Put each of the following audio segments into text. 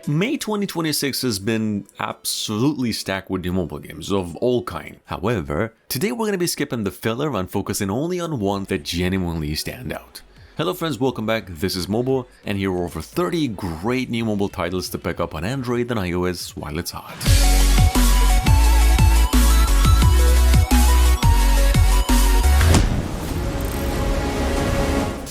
May 2026 has been absolutely stacked with new mobile games of all kind. However, today we're going to be skipping the filler and focusing only on one that genuinely stand out. Hello friends, welcome back, this is Mobile, and here are over 30 great new mobile titles to pick up on Android and iOS while it's hot.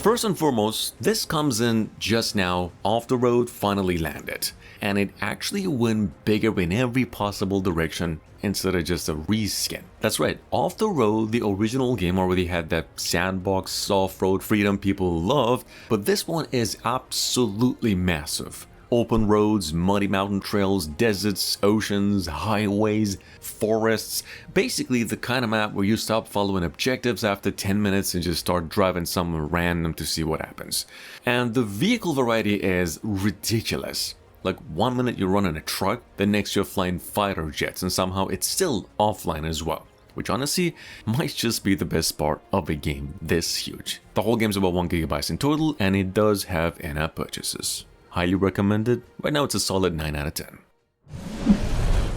First and foremost, this comes in just now, Off the Road finally landed, and it actually went bigger in every possible direction instead of just a reskin. That's right, Off the Road, the original game already had that sandbox off-road freedom people love, but this one is absolutely massive. Open roads, muddy mountain trails, deserts, oceans, highways, forests. Basically the kind of map where you stop following objectives after 10 minutes and just start driving somewhere random to see what happens. And the vehicle variety is ridiculous. Like 1 minute you're running a truck, the next you're flying fighter jets, and somehow it's still offline as well. Which honestly might just be the best part of a game this huge. The whole game's about 1 GB in total, and it does have in-app purchases. Highly recommended. Right now it's a solid 9 out of 10.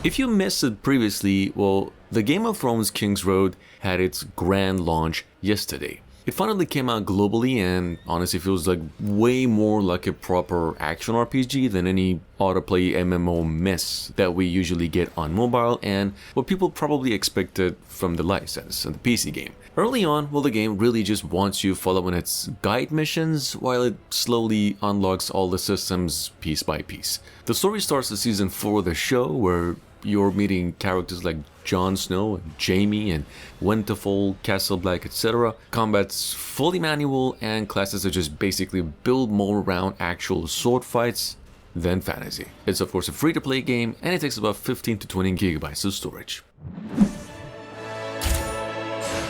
If you missed it previously, well, the Game of Thrones Kingsroad had its grand launch yesterday. It finally came out globally and honestly feels like way more like a proper action RPG than any autoplay MMO mess that we usually get on mobile and what people probably expected from the license and the PC game. Early on, well, the game really just wants you following its guide missions while it slowly unlocks all the systems piece by piece. The story starts at season 4 of the show where you're meeting characters like Jon Snow and Jaime and Winterfell, Castle Black, etc. Combat's fully manual and classes are just basically built more around actual sword fights than fantasy. It's of course a free-to-play game and it takes about 15 to 20 gigabytes of storage.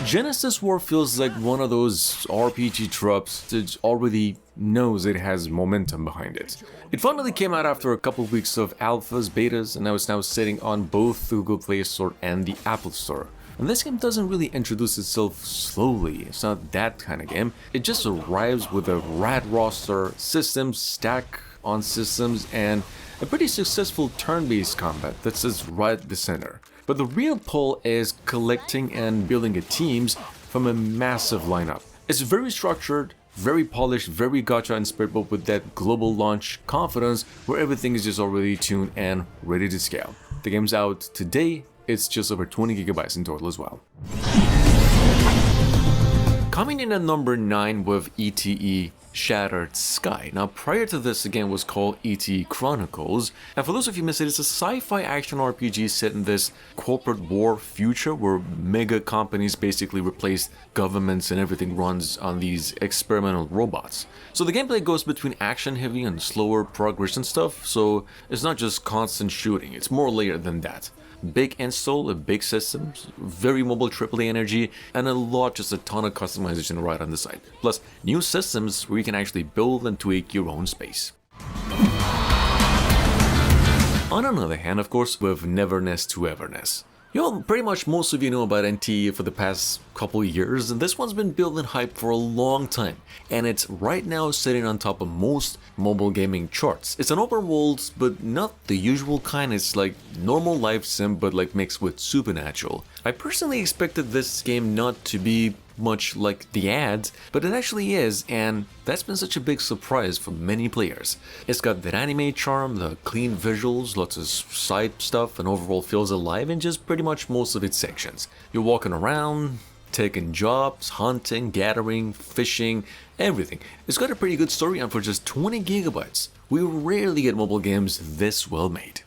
Genesis War feels like one of those RPG tropes that already knows it has momentum behind it. It finally came out after a couple weeks of alphas, betas, and now it's sitting on both the Google Play Store and the Apple Store. And this game doesn't really introduce itself slowly, it's not that kind of game. It just arrives with a rad roster, systems stack on systems, and a pretty successful turn-based combat that sits right at the center. But the real pull is collecting and building teams from a massive lineup. It's very structured, very polished, very gacha inspired, but with that global launch confidence where everything is just already tuned and ready to scale. The game's out today, it's just over 20 gigabytes in total as well. Coming in at number 9 with ETE Shattered Skie. Now prior to this, the game was called ET Chronicles, and for those of you who missed it, it's a sci-fi action RPG set in this corporate war future where mega companies basically replace governments and everything runs on these experimental robots. So the gameplay goes between action heavy and slower progression stuff, so it's not just constant shooting, it's more layered than that. Big install, a big system, very mobile AAA energy, and just a ton of customization right on the side. Plus, new systems where you can actually build and tweak your own space. On another hand, of course, with Everness to Everness. Pretty much most of you know about NT for the past couple years, and this one's been building hype for a long time, and it's right now sitting on top of most mobile gaming charts. It's an open world, but not the usual kind. It's like normal life sim, but like mixed with supernatural. I personally expected this game not to be much like the ads, but it actually is, and that's been such a big surprise for many players. It's got that anime charm, the clean visuals, lots of side stuff, and overall feels alive in just pretty much most of its sections. You're walking around, taking jobs, hunting, gathering, fishing, everything. It's got a pretty good story, and for just 20 gigabytes, we rarely get mobile games this well made.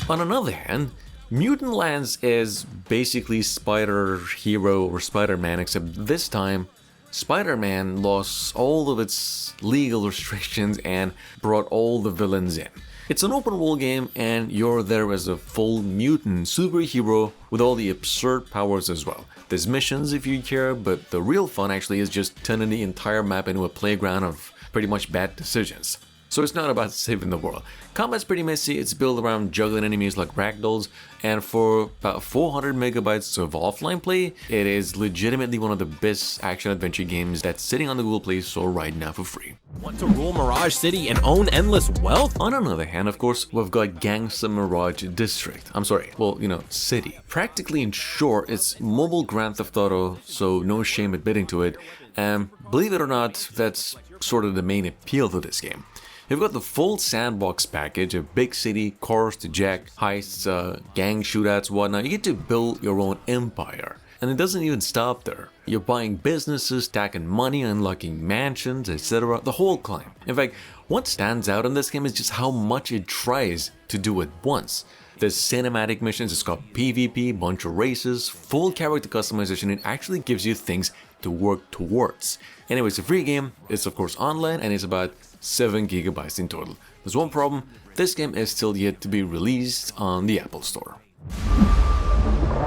On another hand, Mutant Lands is basically Spider Hero or Spider-Man, except this time Spider-Man lost all of its legal restrictions and brought all the villains in. It's an open world game and you're there as a full mutant superhero with all the absurd powers as well. There's missions if you care, but the real fun actually is just turning the entire map into a playground of pretty much bad decisions. so it's not about saving the world. Combat's pretty messy, it's built around juggling enemies like ragdolls, and for about 400 megabytes of offline play, it is legitimately one of the best action-adventure games that's sitting on the Google Play Store right now for free. Want to rule Mirage City and own endless wealth? On another hand, of course, we've got Gangsta Mirage District. I'm sorry, well, you know, City. Practically in short, it's mobile Grand Theft Auto, so no shame admitting to it. And believe it or not, that's sort of the main appeal to this game. You've got the full sandbox package, a big city, cars to jack, heists, gang shootouts, whatnot. You get to build your own empire. And it doesn't even stop there. You're buying businesses, stacking money, unlocking mansions, etc. The whole climb. In fact, what stands out in this game is just how much it tries to do at once. There's cinematic missions, it's got PvP, bunch of races, full character customization. It actually gives you things to work towards. Anyway, it's a free game, it's of course online, and it's about 7 gigabytes in total. There's one problem, this game is still yet to be released on the Apple Store.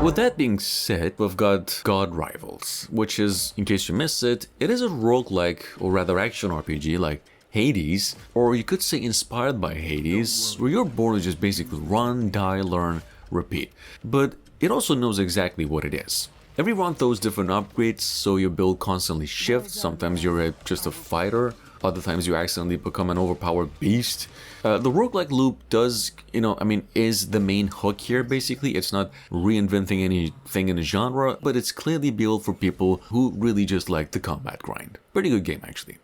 With that being said, we've got God Rivals, which is, in case you missed it, it is a roguelike, or rather action RPG like Hades, or you could say inspired by Hades, where you're bored to just basically run, die, learn, repeat. But it also knows exactly what it is. Every run throws different upgrades, so your build constantly shifts. Sometimes you're just a fighter, other times you accidentally become an overpowered beast. The roguelike loop does, is the main hook here basically. It's not reinventing anything in the genre, but it's clearly built for people who really just like the combat grind. Pretty good game actually.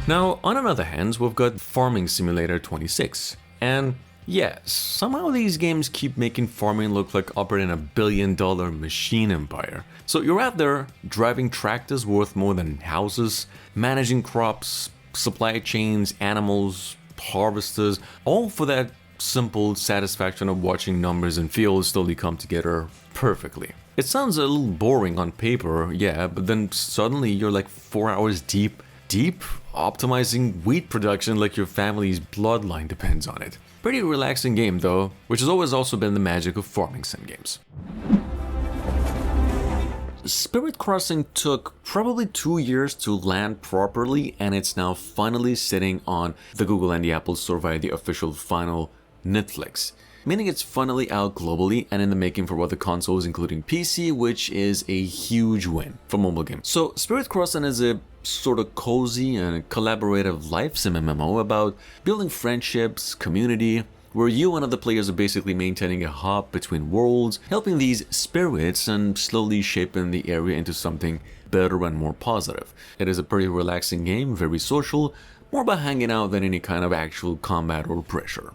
Now, on another hand, we've got Farming Simulator 26. And yes, somehow these games keep making farming look like operating a billion-dollar machine empire. So you're out there driving tractors worth more than houses, managing crops, supply chains, animals, harvesters, all for that simple satisfaction of watching numbers and fields slowly come together perfectly. It sounds a little boring on paper, yeah, but then suddenly you're like 4 hours deep optimizing wheat production like your family's bloodline depends on it. Pretty relaxing game though, which has always also been the magic of farming sim games. Spirit Crossing took probably 2 years to land properly, and it's now finally sitting on the Google and the Apple Store via the official final Netflix. Meaning it's finally out globally and in the making for other consoles including PC, which is a huge win for mobile games. So Spirit Crossing is a sort of cozy and collaborative life sim MMO about building friendships, community, where you and other players are basically maintaining a hub between worlds, helping these spirits and slowly shaping the area into something better and more positive. It is a pretty relaxing game, very social, more about hanging out than any kind of actual combat or pressure.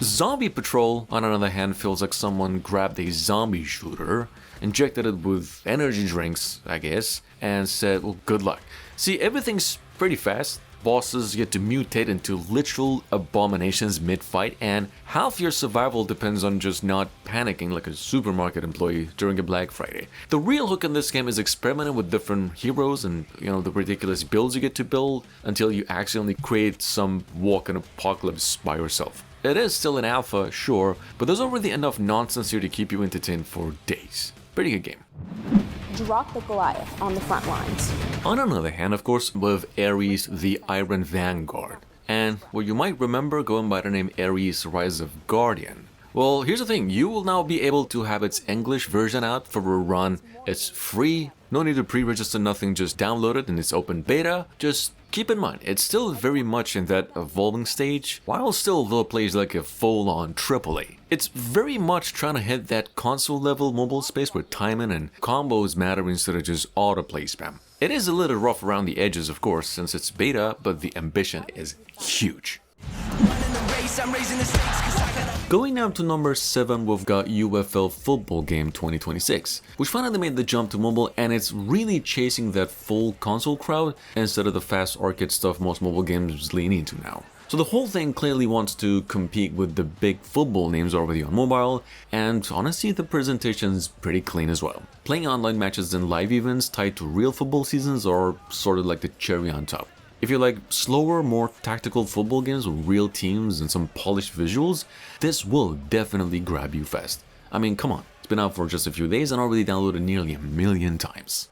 Zombie Patrol, on another hand, feels like someone grabbed a zombie shooter, injected it with energy drinks, I guess, and said, well, good luck. See, everything's pretty fast. Bosses get to mutate into literal abominations mid-fight, and half your survival depends on just not panicking like a supermarket employee during a Black Friday. The real hook in this game is experimenting with different heroes and, the ridiculous builds you get to build until you accidentally create some walk-in apocalypse by yourself. It is still an alpha, sure, but there's already enough nonsense here to keep you entertained for days. Pretty good game. Drop the Goliath on the front lines. On another hand, of course, with Ares the Iron Vanguard. And you might remember going by the name Ares Rise of Guardian. Well, here's the thing, you will now be able to have its English version out for a run. It's free, no need to pre-register nothing, just download it in its open beta. Just keep in mind, it's still very much in that evolving stage, while still though plays like a full-on AAA. It's very much trying to hit that console-level mobile space where timing and combos matter instead of just autoplay spam. It is a little rough around the edges, of course, since it's beta, but the ambition is huge. Going down to number 7, we've got UFL Football Game 2026, which finally made the jump to mobile, and it's really chasing that full console crowd instead of the fast arcade stuff most mobile games lean into now. So the whole thing clearly wants to compete with the big football names already on mobile, and honestly the presentation's pretty clean as well. Playing online matches and live events tied to real football seasons are sort of like the cherry on top. If you like slower, more tactical football games with real teams and some polished visuals, this will definitely grab you fast. I mean, come on, it's been out for just a few days and already downloaded nearly 1 million times.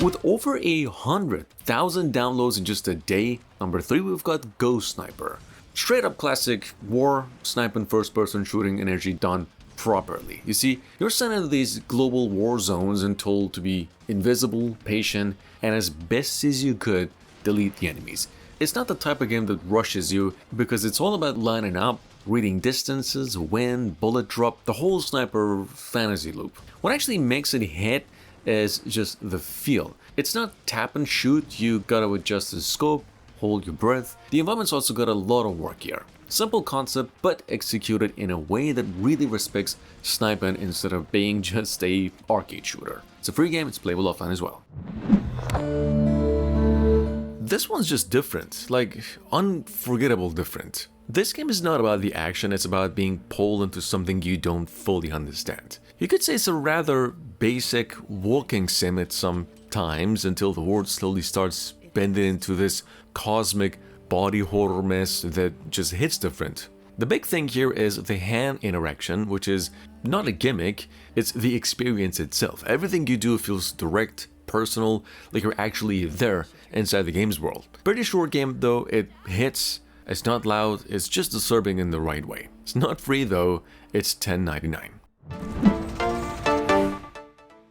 With over 100,000 downloads in just a day, number 3 we've got Ghost Sniper. Straight up classic war, sniping first-person shooting energy done properly. You see, you're sent into these global war zones and told to be invisible, patient, and as best as you could, delete the enemies. It's not the type of game that rushes you because it's all about lining up, reading distances, wind, bullet drop, the whole sniper fantasy loop. What actually makes it hit is just the feel. It's not tap and shoot, you gotta adjust the scope, hold your breath. The environment's also got a lot of work here. Simple concept, but executed in a way that really respects sniping instead of being just a arcade shooter. It's a free game, it's playable offline as well. This one's just different, like unforgettable different. This game is not about the action, it's about being pulled into something you don't fully understand. You could say it's a rather basic walking sim at some times until the world slowly starts bending into this cosmic body horror mess that just hits different. The big thing here is the hand interaction, which is not a gimmick, it's the experience itself. Everything you do feels direct, personal, like you're actually there inside the game's world. Pretty short game though, it hits, it's not loud, it's just disturbing in the right way. It's not free though, it's $10.99.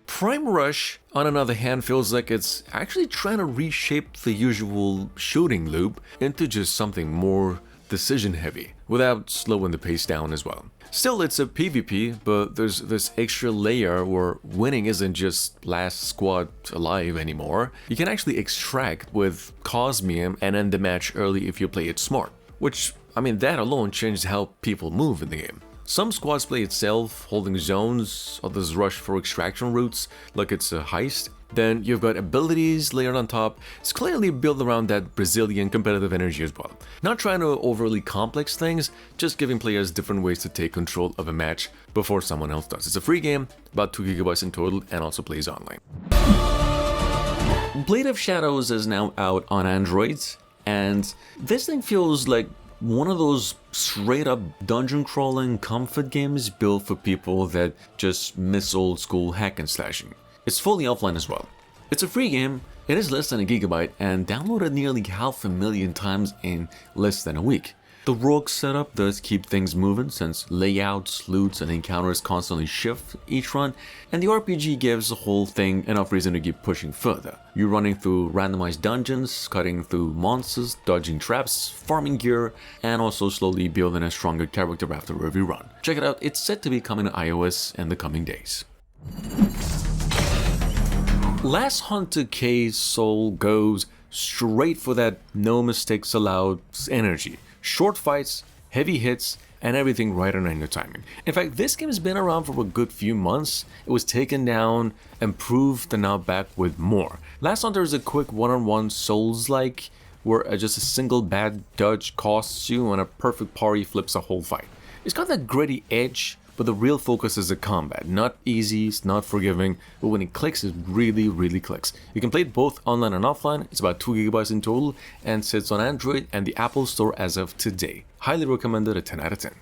Prime Rush, on another hand, feels like it's actually trying to reshape the usual shooting loop into just something more decision heavy, without slowing the pace down as well. Still, it's a PvP, but there's this extra layer where winning isn't just last squad alive anymore. You can actually extract with Cosmium and end the match early if you play it smart. Which, I mean, that alone changed how people move in the game. Some squads play itself, holding zones, others rush for extraction routes like it's a heist. Then you've got abilities layered on top. It's clearly built around that Brazilian competitive energy as well. Not trying to overly complex things, just giving players different ways to take control of a match before someone else does. It's a free game, about 2 GB in total, and also plays online. Blade of Shadows is now out on Android, and this thing feels like one of those straight up dungeon crawling comfort games built for people that just miss old school hack and slashing. It's fully offline as well. It's a free game, it is less than a gigabyte and downloaded nearly 500,000 times in less than a week. The rogue setup does keep things moving since layouts, loots, and encounters constantly shift each run, and the RPG gives the whole thing enough reason to keep pushing further. You're running through randomized dungeons, cutting through monsters, dodging traps, farming gear, and also slowly building a stronger character after every run. Check it out, it's set to be coming to iOS in the coming days. Last Hunter K Seoul goes straight for that no mistakes allowed energy. Short fights, heavy hits, and everything right on your timing. In fact, this game has been around for a good few months. It was taken down, improved, and now back with more. Last Hunter is a quick one-on-one Souls-like, where just a single bad dodge costs you and a perfect parry flips a whole fight. It's got that gritty edge, but the real focus is the combat. Not easy, it's not forgiving, but when it clicks, it really, really clicks. You can play it both online and offline. It's about 2 GB in total and sits on Android and the Apple Store as of today. Highly recommended, a 10 out of 10.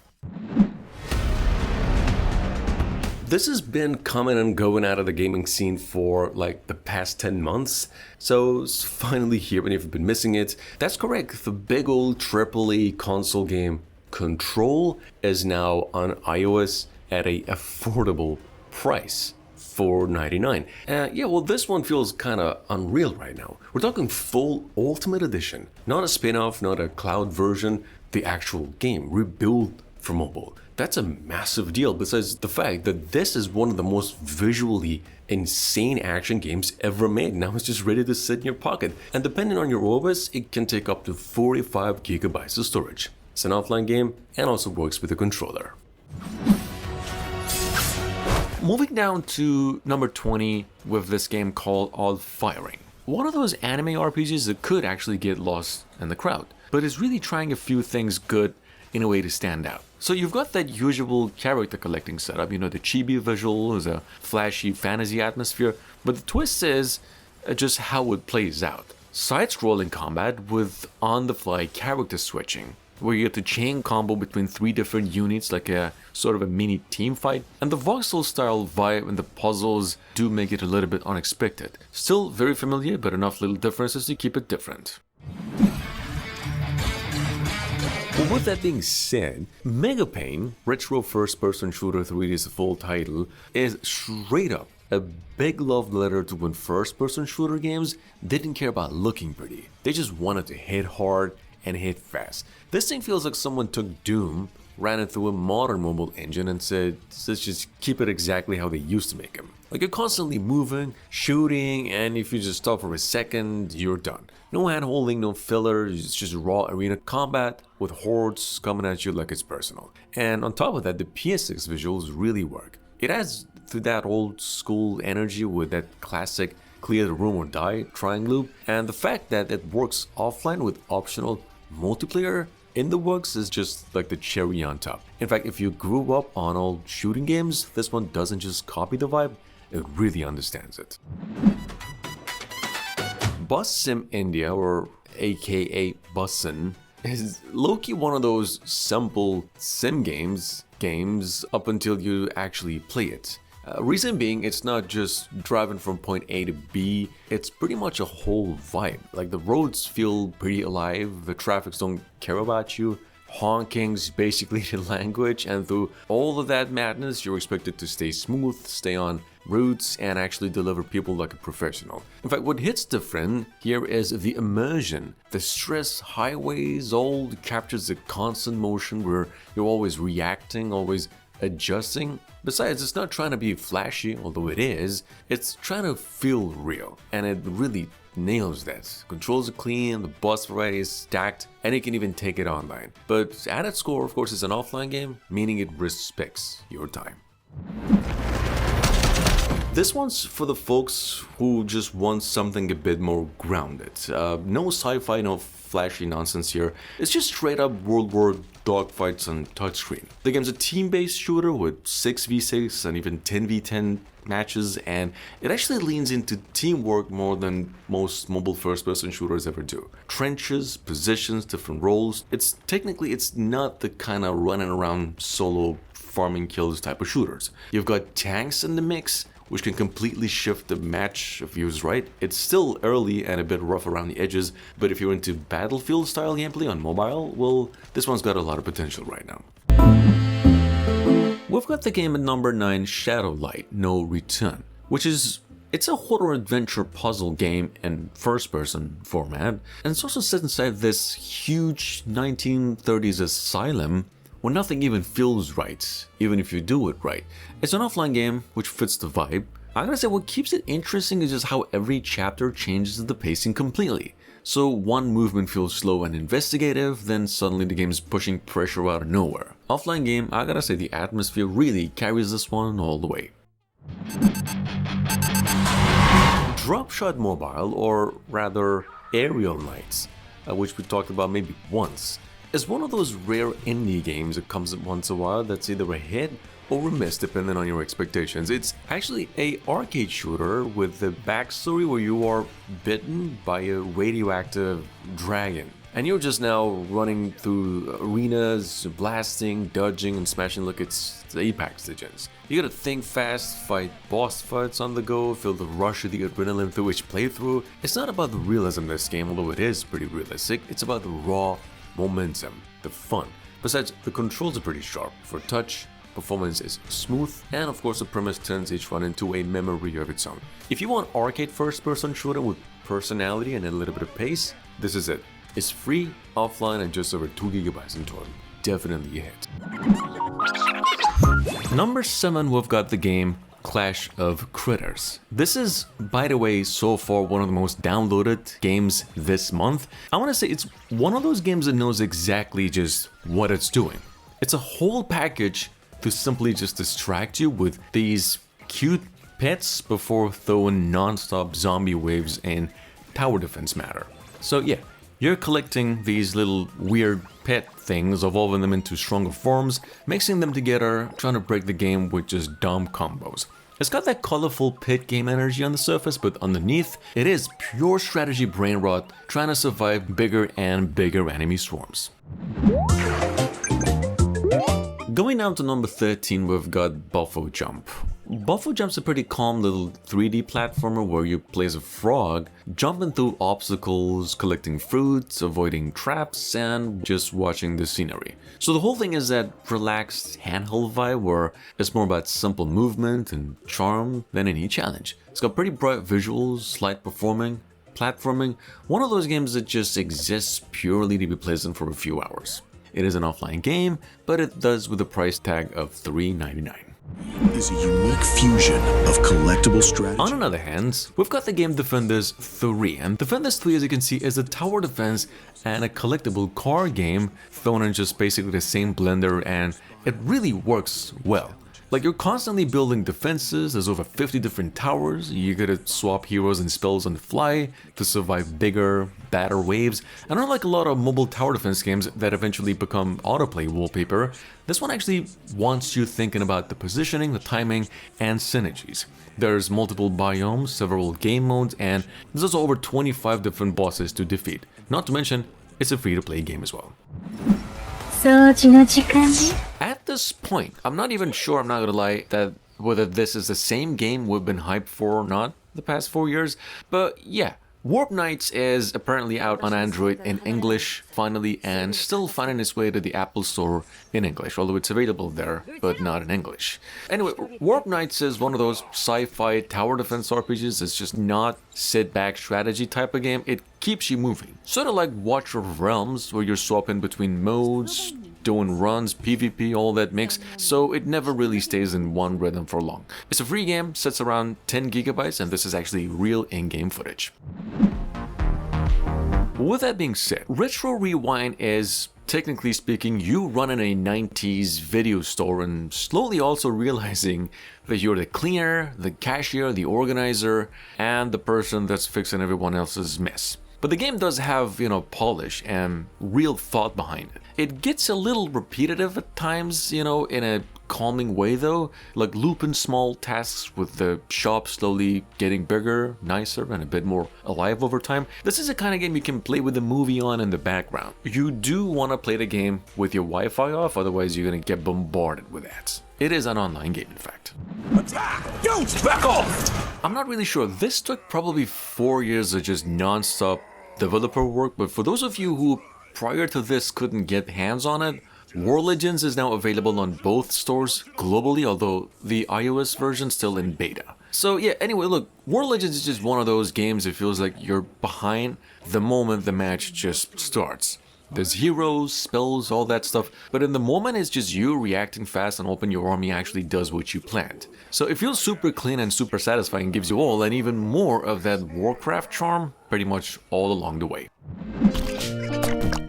This has been coming and going out of the gaming scene for like the past 10 months, so it's finally here, and if you've been missing it, that's correct. The big old AAA console game Control is now on iOS at a affordable price, $4.99. Yeah, well, this one feels kind of unreal right now. We're talking full Ultimate Edition, not a spin-off, not a cloud version, the actual game rebuilt for mobile. That's a massive deal, besides the fact that this is one of the most visually insane action games ever made. Now it's just ready to sit in your pocket, and depending on your OS, it can take up to 45 GB of storage. It's an offline game and also works with a controller. Moving down to number 20 with this game called All Firing. One of those anime RPGs that could actually get lost in the crowd, but is really trying a few things good in a way to stand out. So you've got that usual character collecting setup, you know, the chibi visuals, a flashy fantasy atmosphere, but the twist is just how it plays out. Side-scrolling combat with on-the-fly character switching. where you get to chain combo between 3 different units like a sort of a mini team fight, and the voxel style vibe and the puzzles do make it a little bit unexpected. Still very familiar, but enough little differences to keep it different. Well, with that being said, Mega Pain, retro first-person shooter 3D's full title, is straight up a big love letter to when first-person shooter games didn't care about looking pretty. They just wanted to hit hard and hit fast. This thing feels like someone took Doom, ran it through a modern mobile engine and said, let's just keep it exactly how they used to make them. Like, you're constantly moving, shooting, and if you just stop for a second, you're done. No hand-holding, no filler, it's just raw arena combat with hordes coming at you like it's personal. And on top of that, the PS6 visuals really work. It adds to that old school energy with that classic clear the room or die triangle loop, and the fact that it works offline with optional multiplayer in the works is just like the cherry on top. In fact, if you grew up on old shooting games, this one doesn't just copy the vibe, it really understands it. Bus Sim India, or aka Bussin, is low-key one of those simple sim games up until you actually play it. Reason being, it's not just driving from point A to B, it's pretty much a whole vibe. Like, the roads feel pretty alive, the traffics don't care about you, honking's basically the language, and through all of that madness, you're expected to stay smooth, stay on routes, and actually deliver people like a professional. In fact, what hits different here is the immersion. The stress highways all captures the constant motion where you're always reacting, always adjusting. Besides, it's not trying to be flashy, although it is, it's trying to feel real, and it really nails that. Controls are clean, the boss variety is stacked, and you can even take it online. But at its core, of course, it's an offline game, meaning it respects your time. This one's for the folks who just want something a bit more grounded. No sci-fi, no flashy nonsense here. It's just straight up World War dogfights on touchscreen. The game's a team-based shooter with 6v6 and even 10v10 matches, and it actually leans into teamwork more than most mobile first-person shooters ever do. Trenches, positions, different roles. It's not the kind of running around solo farming kills type of shooters. You've got tanks in the mix, which can completely shift the match if used right. It's still early and a bit rough around the edges, but if you're into Battlefield style gameplay on mobile, well, this one's got a lot of potential right now. We've got the game at number 9, Shadowlight No Return, it's a horror adventure puzzle game in first-person format, and it's also set inside this huge 1930s asylum where nothing even feels right, even if you do it right. It's an offline game, which fits the vibe. I gotta say, what keeps it interesting is just how every chapter changes the pacing completely. So one movement feels slow and investigative, then suddenly the game's pushing pressure out of nowhere. Offline game, I gotta say the atmosphere really carries this one all the way. Dropshot Mobile, or rather Aerial Knights, which we talked about maybe once, is one of those rare indie games that comes once in a while that's either a hit or a miss depending on your expectations. It's actually a arcade shooter with the backstory where you are bitten by a radioactive dragon. And you're just now running through arenas, blasting, dodging, and smashing like it's the Apex Legends. You gotta think fast, fight boss fights on the go, feel the rush of the adrenaline through each playthrough. It's not about the realism in this game, although it is pretty realistic. It's about the raw momentum, the fun. Besides, the controls are pretty sharp. For touch, performance is smooth, and of course the premise turns each one into a memory of its own. If you want arcade first-person shooter with personality and a little bit of pace, this is it. It's free, offline, and just over 2 GB in total. Definitely a hit. Number 7, we've got the game Clash of Critters. This is, by the way, so far one of the most downloaded games this month. I want to say it's one of those games that knows exactly just what it's doing. It's a whole package to simply just distract you with these cute pets before throwing non-stop zombie waves and tower defense matter. So yeah, you're collecting these little weird pet things, evolving them into stronger forms, mixing them together, trying to break the game with just dumb combos. It's got that colorful pit game energy on the surface, but underneath, it is pure strategy brain rot trying to survive bigger and bigger enemy swarms. Going down to number 13, we've got Buffalo Jump. Buffalo Jump's a pretty calm little 3D platformer where you play as a frog, jumping through obstacles, collecting fruits, avoiding traps, and just watching the scenery. So the whole thing is that relaxed handheld vibe where it's more about simple movement and charm than any challenge. It's got pretty bright visuals, light platforming, one of those games that just exists purely to be pleasant for a few hours. It is an offline game, but it does with a price tag of $3.99. Is a unique fusion of collectible strategy. On another hand, we've got the game Defenders 3, and Defenders 3, as you can see, is a tower defense and a collectible car game thrown in just basically the same blender, and it really works well. Like, you're constantly building defenses, there's over 50 different towers, you gotta swap heroes and spells on the fly to survive bigger, badder waves, and unlike a lot of mobile tower defense games that eventually become autoplay wallpaper, this one actually wants you thinking about the positioning, the timing, and synergies. There's multiple biomes, several game modes, and there's also over 25 different bosses to defeat. Not to mention, it's a free-to-play game as well. At this point, I'm not even sure, I'm not gonna lie, that whether this is the same game we've been hyped for or not the past 4 years, but yeah. Warp Nights is apparently out on Android in English, finally, and still finding its way to the Apple Store in English, although it's available there, but not in English. Anyway, Warp Nights is one of those sci-fi tower defense RPGs. It's just not sit-back strategy type of game. It keeps you moving. Sort of like Watcher of Realms, where you're swapping between modes, doing runs, PvP, all that mix, so it never really stays in one rhythm for long. It's a free game, sits around 10 gigabytes, and this is actually real in-game footage. With that being said, Retro Rewind is, technically speaking, you running a 90s video store and slowly also realizing that you're the cleaner, the cashier, the organizer, and the person that's fixing everyone else's mess. But the game does have, polish and real thought behind it. It gets a little repetitive at times, in a calming way though, like looping small tasks with the shop slowly getting bigger, nicer, and a bit more alive over time. This is the kind of game you can play with the movie on in the background. You do want to play the game with your Wi-Fi off, otherwise you're going to get bombarded with ads. It is an online game, in fact. Don't back off! I'm not really sure. This took probably 4 years of just non-stop developer work, but for those of you who prior to this couldn't get hands on it, War Legends is now available on both stores globally, although the iOS version's still in beta. So yeah, anyway, look, War Legends is just one of those games that feels like you're behind the moment the match just starts. There's heroes, spells, all that stuff, but in the moment it's just you reacting fast and hoping your army actually does what you planned. So it feels super clean and super satisfying, gives you all and even more of that Warcraft charm pretty much all along the way.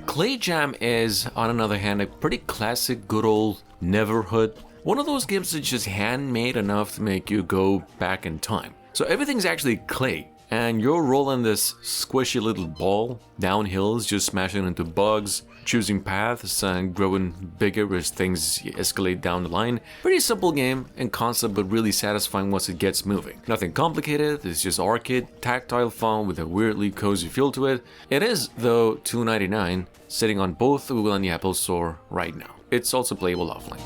Clay Jam is, on another hand, a pretty classic good old Neverhood. One of those games that's just handmade enough to make you go back in time. So everything's actually clay. And you're rolling this squishy little ball down hills, just smashing into bugs, choosing paths, and growing bigger as things escalate down the line. Pretty simple game in concept, but really satisfying once it gets moving. Nothing complicated, it's just arcade, tactile fun with a weirdly cozy feel to it. It is, though, $2.99, sitting on both Google and the Apple Store right now. It's also playable offline.